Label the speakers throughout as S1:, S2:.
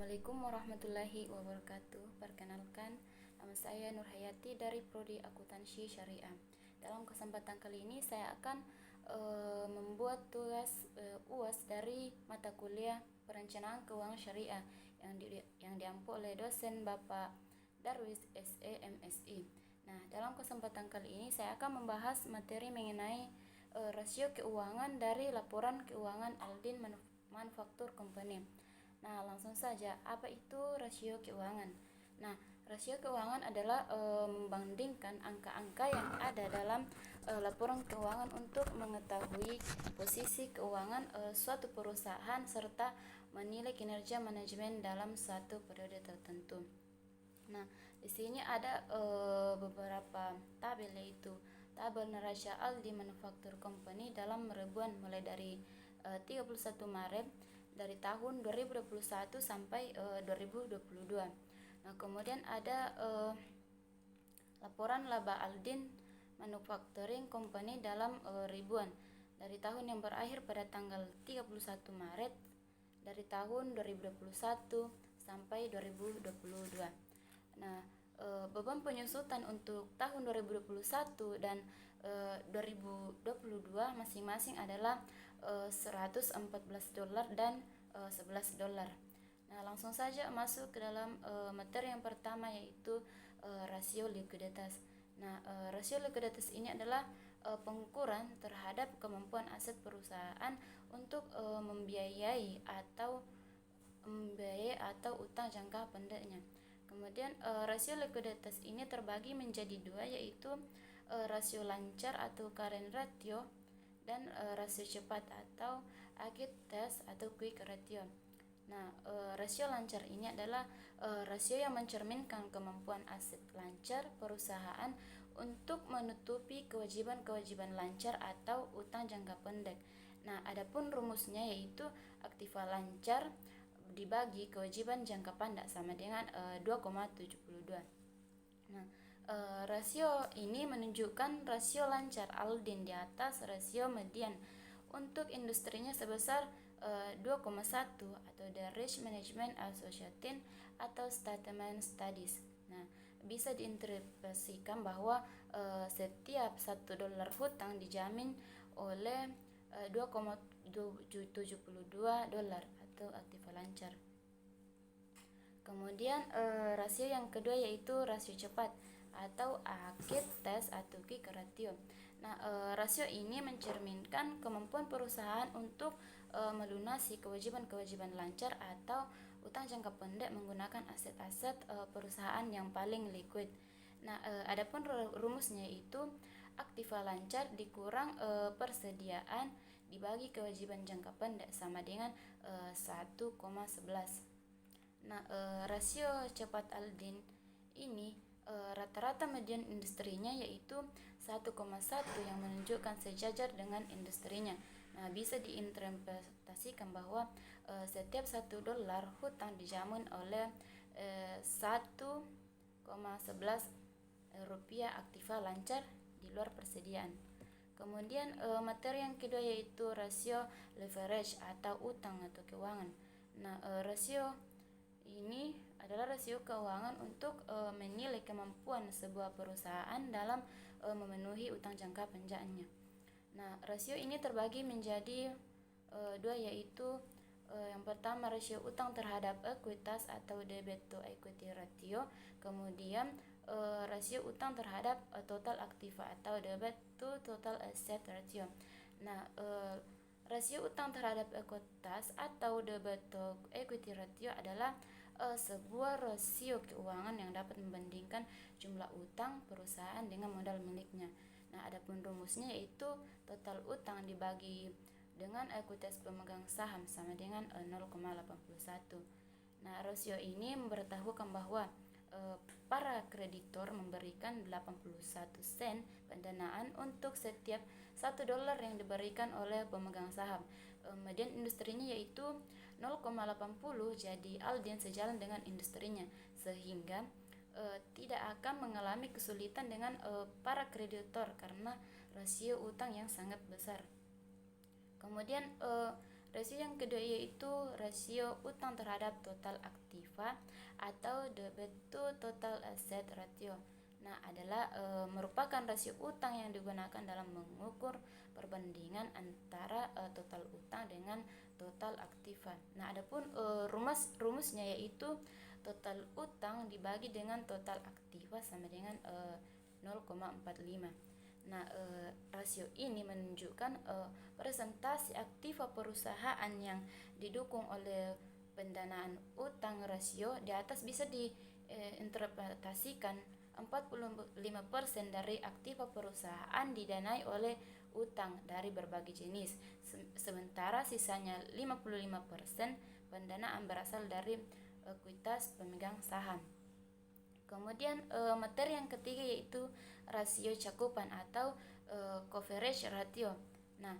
S1: Assalamualaikum warahmatullahi wabarakatuh. Perkenalkan, nama saya Nur Hayati dari Prodi Akuntansi Syariah. Dalam kesempatan kali ini saya akan membuat tugas UAS dari mata kuliah Perencanaan Keuangan Syariah yang diampu oleh dosen Bapak Darwis SE MSI. Nah, dalam kesempatan kali ini saya akan membahas materi mengenai rasio keuangan dari laporan keuangan Aldin Manufaktur Company. Nah, langsung saja, apa itu rasio keuangan? Nah, rasio keuangan adalah membandingkan angka-angka yang ada dalam laporan keuangan untuk mengetahui posisi keuangan suatu perusahaan serta menilai kinerja manajemen dalam suatu periode tertentu. Nah, di sini ada beberapa tabel, yaitu tabel neraca Aldi Manufaktur Company dalam ribuan mulai dari 31 Maret dari tahun 2021 sampai 2022. Nah, kemudian ada laporan laba Aldin Manufacturing Company dalam ribuan dari tahun yang berakhir pada tanggal 31 Maret dari tahun 2021 sampai 2022. Nah, beban penyusutan untuk tahun 2021 dan 2022 masing-masing adalah $114 dan $11. Nah, langsung saja masuk ke dalam materi yang pertama, yaitu rasio likuiditas. Nah, rasio likuiditas ini adalah pengukuran terhadap kemampuan aset perusahaan untuk membiayai atau utang jangka pendeknya. Kemudian rasio likuiditas ini terbagi menjadi dua, yaitu rasio lancar atau current ratio dan rasio cepat atau acute test atau quick ratio. Nah, rasio lancar ini adalah rasio yang mencerminkan kemampuan aset lancar perusahaan untuk menutupi kewajiban-kewajiban lancar atau utang jangka pendek. Nah, adapun rumusnya yaitu aktiva lancar dibagi kewajiban jangka pendek sama dengan 2,72. Nah, rasio ini menunjukkan rasio lancar Aldin di atas rasio median untuk industrinya sebesar 2,1 atau the Risk Management Association atau Statement Studies. Nah, bisa diinterpretasikan bahwa setiap $1 hutang dijamin oleh $2,72 atau aktiva lancar. Kemudian rasio yang kedua yaitu rasio cepat atau acute test atau quick ratio. Nah, rasio ini mencerminkan kemampuan perusahaan untuk melunasi kewajiban-kewajiban lancar atau utang jangka pendek menggunakan aset-aset perusahaan yang paling liquid. Nah, adapun rumusnya itu aktiva lancar dikurang persediaan dibagi kewajiban jangka pendek sama dengan 1,11. Nah, rasio cepat Aldin ini rata-rata median industrinya yaitu 1,1 yang menunjukkan sejajar dengan industrinya. Nah, bisa diinterpretasikan bahwa setiap $1 hutang dijamin oleh 1,11 rupiah aktiva lancar di luar persediaan. Kemudian materi yang kedua yaitu rasio leverage atau utang atau keuangan. Nah, rasio ini adalah rasio keuangan untuk menilai kemampuan sebuah perusahaan dalam memenuhi utang jangka panjangnya. Nah, rasio ini terbagi menjadi dua, yaitu yang pertama rasio utang terhadap ekuitas atau debt to equity ratio, kemudian rasio utang terhadap total aktiva atau debt to total asset ratio. Nah, rasio utang terhadap ekuitas atau debt to equity ratio adalah sebuah rasio keuangan yang dapat membandingkan jumlah utang perusahaan dengan modal miliknya. Nah, adapun rumusnya yaitu total utang dibagi dengan ekuitas pemegang saham sama dengan 0,81. Nah, rasio ini memberitahukan bahwa para kreditor memberikan 81 sen pendanaan untuk setiap $1 yang diberikan oleh pemegang saham. Median industrinya yaitu 0,80, jadi Aldin sejalan dengan industrinya, sehingga tidak akan mengalami kesulitan dengan para kreditor karena rasio utang yang sangat besar. Kemudian Rasio yang kedua yaitu rasio utang terhadap total aktiva atau debt to total asset ratio. Nah, adalah merupakan rasio utang yang digunakan dalam mengukur perbandingan antara total utang dengan total aktiva. Nah, adapun rumusnya yaitu total utang dibagi dengan total aktiva sama dengan 0,45. Nah, rasio ini menunjukkan presentasi aktiva perusahaan yang didukung oleh pendanaan utang. Rasio di atas bisa diinterpretasikan 45% dari aktiva perusahaan didanai oleh utang dari berbagai jenis, sementara sisanya 55% pendanaan berasal dari ekuitas pemegang saham. Kemudian materi yang ketiga yaitu rasio cakupan atau coverage ratio. Nah,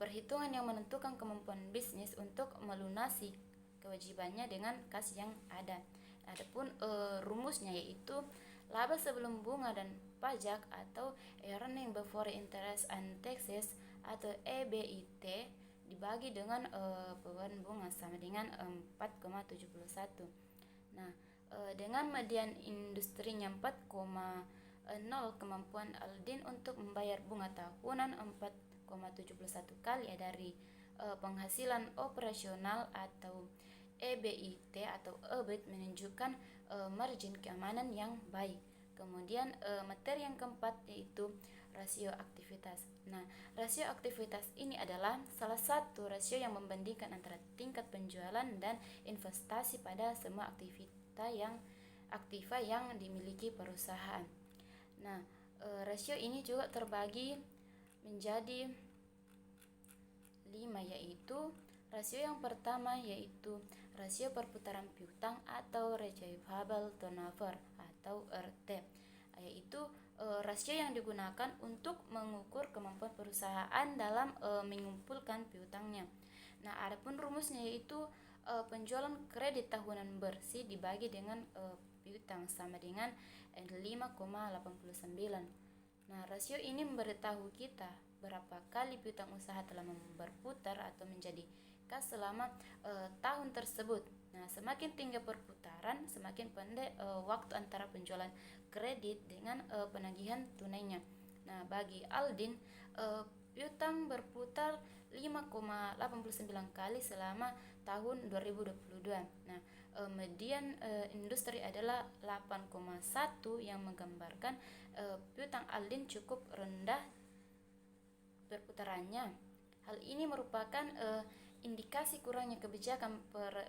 S1: perhitungan yang menentukan kemampuan bisnis untuk melunasi kewajibannya dengan kas yang ada. Adapun rumusnya yaitu laba sebelum bunga dan pajak atau earning before interest and taxes atau EBIT dibagi dengan beban bunga sama dengan 4,71. Nah, dengan median industrinya 4,0, kemampuan Aldin untuk membayar bunga tahunan 4,71 kali dari penghasilan operasional atau EBIT atau EBIT menunjukkan margin keamanan yang baik. Kemudian materi yang keempat yaitu rasio aktivitas. Nah, rasio aktivitas ini adalah salah satu rasio yang membandingkan antara tingkat penjualan dan investasi pada semua aktiva yang dimiliki perusahaan. Nah, rasio ini juga terbagi menjadi 5, yaitu rasio yang pertama yaitu rasio perputaran piutang atau receivable turnover atau RT, yaitu rasio yang digunakan untuk mengukur kemampuan perusahaan dalam mengumpulkan piutangnya. Nah, adapun rumusnya yaitu penjualan kredit tahunan bersih dibagi dengan piutang sama dengan 5,89. Nah, rasio ini memberitahu kita berapa kali piutang usaha telah berputar atau menjadi kas selama tahun tersebut. Nah, semakin tinggi perputaran, semakin pendek waktu antara penjualan kredit dengan penagihan tunainya. Nah, bagi Aldin, piutang berputar 5,89 kali selama tahun 2022. Nah, median industri adalah 8,1 yang menggambarkan piutang Aldin cukup rendah perputarannya. Hal ini merupakan indikasi kurangnya kebijakan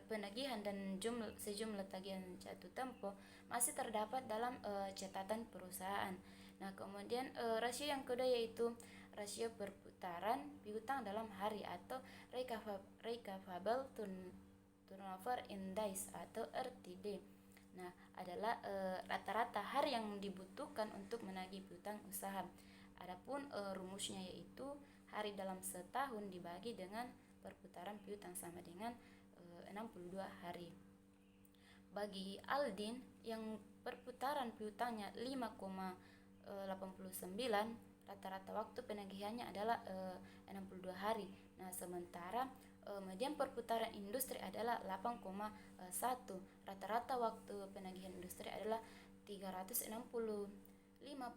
S1: penagihan dan sejumlah tagihan jatuh tempo masih terdapat dalam catatan perusahaan. Nah, kemudian rasio yang kedua yaitu rasio perputaran piutang dalam hari atau recoverable turnover in days atau RTD. Nah, adalah rata-rata hari yang dibutuhkan untuk menagih piutang usaha. Adapun rumusnya yaitu hari dalam setahun dibagi dengan perputaran piutang sama dengan 62 hari. Bagi Aldin yang perputaran piutangnya 5,89, rata-rata waktu penagihannya adalah 62 hari. Nah, sementara median perputaran industri adalah 8,1. Rata-rata waktu penagihan industri adalah 365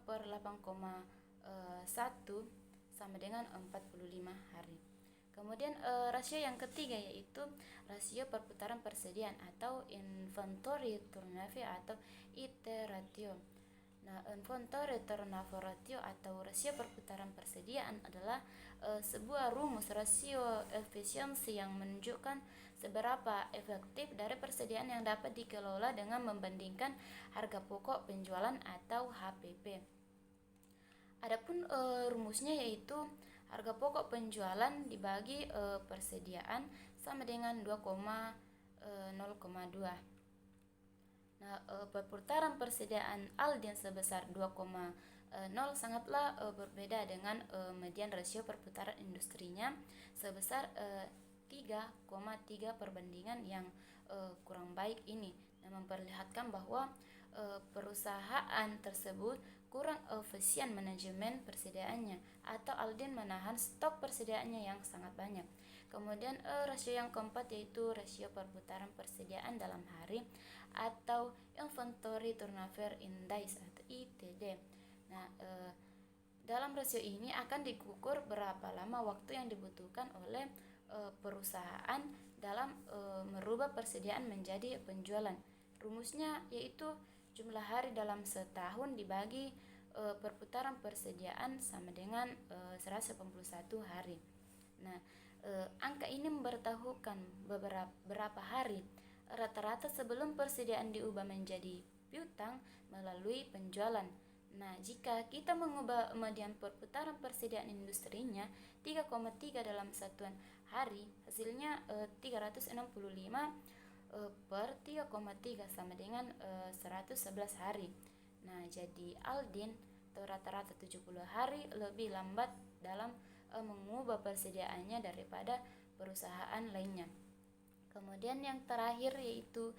S1: per 8,1 sama dengan 45 hari. Kemudian rasio yang ketiga yaitu rasio perputaran persediaan atau inventory turnover atau IT ratio. Nah, inventory turnover ratio atau rasio perputaran persediaan adalah sebuah rumus rasio efisiensi yang menunjukkan seberapa efektif dari persediaan yang dapat dikelola dengan membandingkan harga pokok penjualan atau HPP. Adapun rumusnya yaitu harga pokok penjualan dibagi persediaan sama dengan 2,0,2. Nah, perputaran persediaan Aldin sebesar 2,0 sangatlah berbeda dengan median rasio perputaran industrinya sebesar 3,3 perbandingan yang kurang baik ini. Nah, memperlihatkan bahwa perusahaan tersebut kurang efisien manajemen persediaannya atau Aldin menahan stok persediaannya yang sangat banyak. Kemudian rasio yang keempat yaitu rasio perputaran persediaan dalam hari atau Inventory Turnover Index atau ITD. Nah, dalam rasio ini akan diukur berapa lama waktu yang dibutuhkan oleh perusahaan dalam merubah persediaan menjadi penjualan. Rumusnya yaitu jumlah hari dalam setahun dibagi perputaran persediaan sama dengan 181 hari. Nah, angka ini memberitahukan berapa hari rata-rata sebelum persediaan diubah menjadi piutang melalui penjualan. Nah, jika kita mengubah median perputaran persediaan industrinya 3,3 dalam satuan hari, hasilnya 365 per 3,3 sama dengan 111 hari. Nah, jadi Aldin rata-rata 70 hari lebih lambat dalam mengubah persediaannya daripada perusahaan lainnya. Kemudian yang terakhir yaitu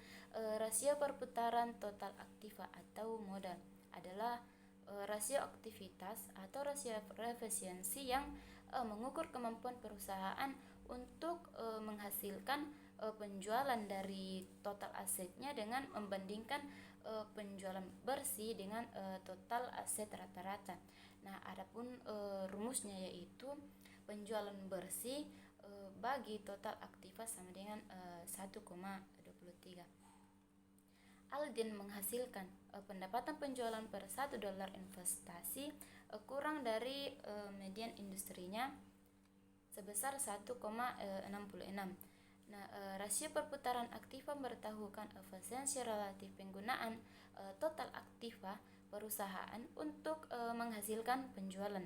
S1: rasio perputaran total aktiva atau modal adalah rasio aktivitas atau rasio efisiensi yang mengukur kemampuan perusahaan untuk menghasilkan penjualan dari total asetnya dengan membandingkan penjualan bersih dengan total aset rata-rata. Nah, adapun rumusnya yaitu penjualan bersih bagi total aktiva sama dengan 1,23. Aldin menghasilkan pendapatan penjualan per $1 investasi kurang dari median industrinya sebesar 1,66. Nah, rasio perputaran aktiva memberitahukan efisiensi relatif penggunaan total aktiva perusahaan untuk menghasilkan penjualan.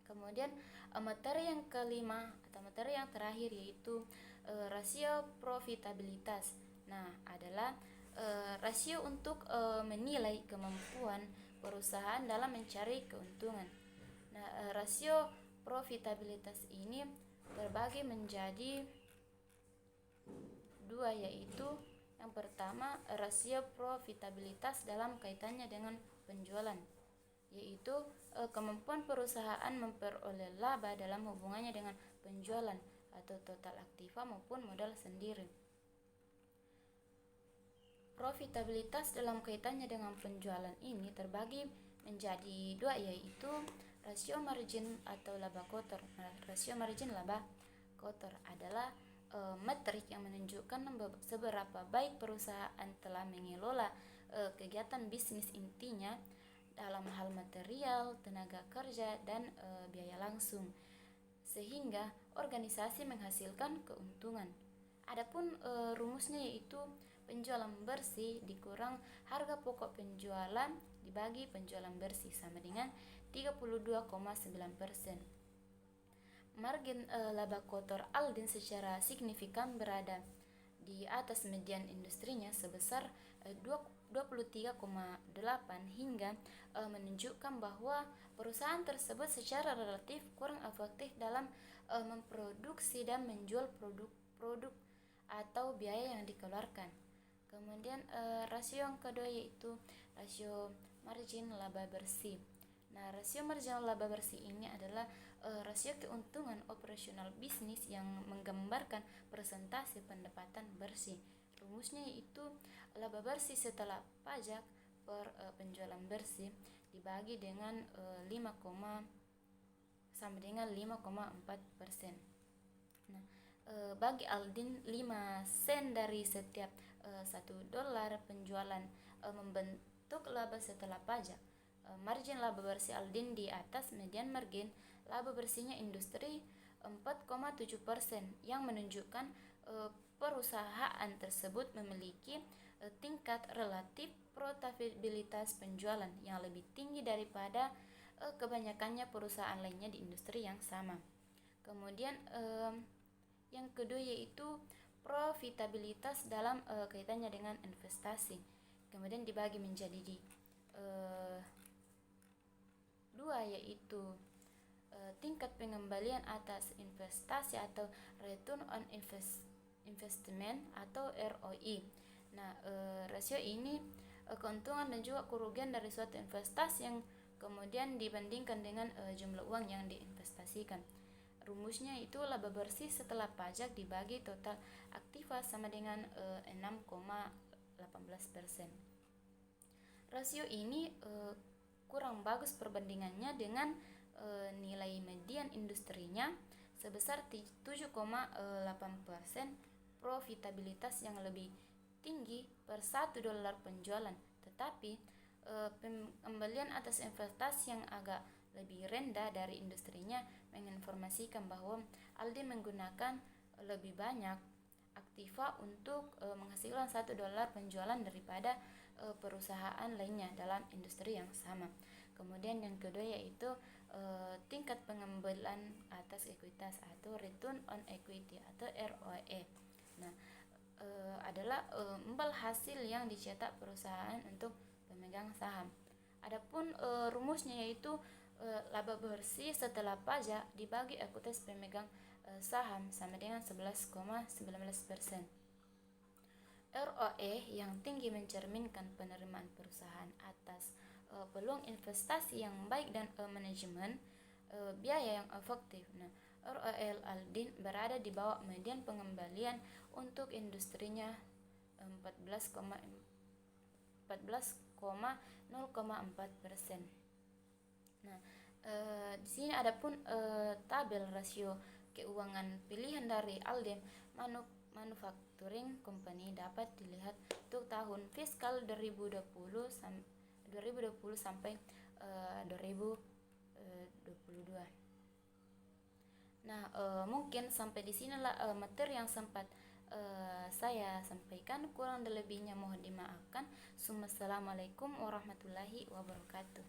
S1: Kemudian materi yang kelima atau materi yang terakhir yaitu rasio profitabilitas. Nah, adalah rasio untuk menilai kemampuan perusahaan dalam mencari keuntungan. Nah, rasio profitabilitas ini terbagi menjadi dua, yaitu yang pertama rasio profitabilitas dalam kaitannya dengan penjualan, yaitu kemampuan perusahaan memperoleh laba dalam hubungannya dengan penjualan atau total aktiva maupun modal sendiri. Profitabilitas dalam kaitannya dengan penjualan ini terbagi menjadi dua, yaitu rasio margin atau laba kotor. Rasio margin laba kotor adalah metrik yang menunjukkan seberapa baik perusahaan telah mengelola kegiatan bisnis intinya dalam hal material, tenaga kerja, dan biaya langsung, sehingga organisasi menghasilkan keuntungan. Adapun rumusnya yaitu penjualan bersih dikurang harga pokok penjualan dibagi penjualan bersih sama dengan 32,9%. Margin laba kotor Aldin secara signifikan berada di atas median industrinya sebesar 23,8 hingga menunjukkan bahwa perusahaan tersebut secara relatif kurang efektif dalam memproduksi dan menjual produk atau biaya yang dikeluarkan. Kemudian rasio yang kedua yaitu rasio margin laba bersih. Nah, rasio margin laba bersih ini adalah rasio keuntungan operasional bisnis yang menggambarkan persentase pendapatan bersih. Rumusnya yaitu laba bersih setelah pajak per penjualan bersih dibagi dengan 5,4%. Nah, bagi Aldin 5 sen dari setiap $1 penjualan membentuk laba setelah pajak. Margin laba bersih Aldin di atas median margin laba bersihnya industri 4,7% yang menunjukkan perusahaan tersebut memiliki tingkat relatif profitabilitas penjualan yang lebih tinggi daripada kebanyakannya perusahaan lainnya di industri yang sama. Kemudian yang kedua yaitu profitabilitas dalam kaitannya dengan investasi. Kemudian dibagi menjadi dua, yaitu tingkat pengembalian atas investasi atau return on investment atau ROI. Nah, rasio ini keuntungan dan juga kerugian dari suatu investasi yang kemudian dibandingkan dengan jumlah uang yang diinvestasikan. rumusnya itu laba bersih setelah pajak dibagi total aktiva sama dengan 6,18%. Rasio ini kurang bagus perbandingannya dengan nilai median industrinya sebesar 7,8%, profitabilitas yang lebih tinggi per $1 penjualan, tetapi pembelian atas investasi yang agak lebih rendah dari industrinya menginformasikan bahwa Aldi menggunakan lebih banyak aktiva untuk menghasilkan $1 penjualan daripada perusahaan lainnya dalam industri yang sama. Kemudian yang kedua yaitu tingkat pengambilan atas ekuitas atau return on equity atau ROE. Nah, adalah imbal hasil yang dicetak perusahaan untuk pemegang saham. Adapun rumusnya yaitu laba bersih setelah pajak dibagi ekuitas pemegang saham sama dengan 11,19%. ROE yang tinggi mencerminkan penerimaan perusahaan atas peluang investasi yang baik dan manajemen biaya yang efektif. Nah, ROE Aldin berada di bawah median pengembalian untuk industrinya 14,04%. Nah, di sini ada pun tabel rasio keuangan pilihan dari Alden Manufacturing Company dapat dilihat untuk tahun fiskal 2020 sampai 2022. Nah, mungkin sampai di sinilah materi yang sempat saya sampaikan. Kurang dan lebihnya mohon dimaafkan. Assalamualaikum warahmatullahi wabarakatuh.